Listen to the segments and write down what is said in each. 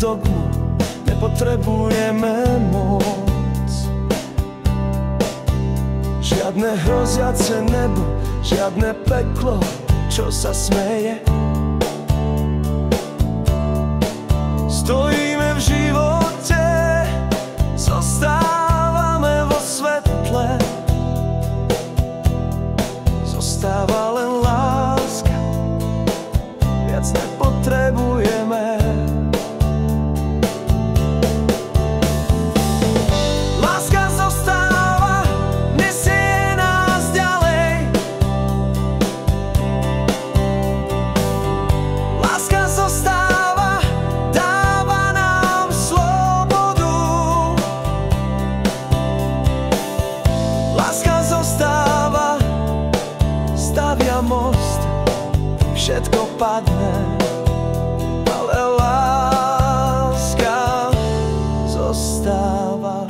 dogmu, nepotrebujeme moc. Žiadne hroziace nebo, žiadne peklo, čo sa smeje. Stojíme v živote, zostávame vo svetle. Zostáva len láska, viac nepotrebujeme. Láska zostáva, nesie nás ďalej. Láska zostáva, dáva nám slobodu. Láska zostáva, stavia most, všetko padne, ale láska zostáva.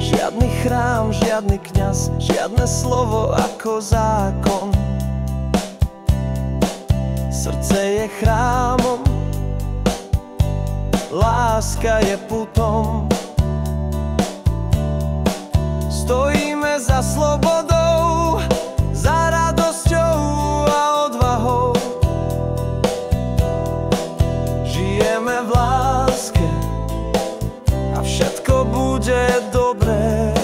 Žiadny chrám, žiadny kňaz, žiadne slovo ako zákon. Srdce je chrámom, láska je putom. Stojíme za slobodou, za radosťou a odvahou. Žijeme v láske a všetko bude dobré.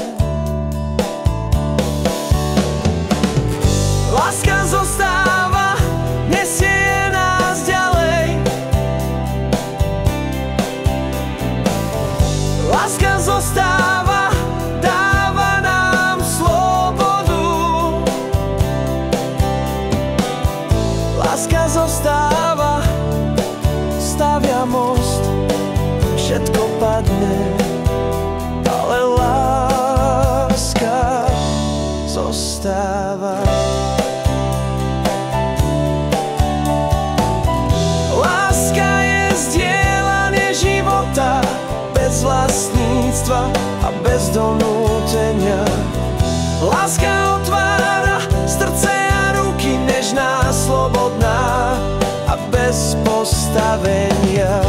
Láska zostáva, nesie nás ďalej. Láska zostáva, dáva nám slobodu. Láska zostáva, stavia most, všetko padne, ale láska zostáva. Láska je zdieľanie života, bez vlastníctva a bez donútenia. Láska otvára srdce a ruky, nežná, slobodná a bez postavenia.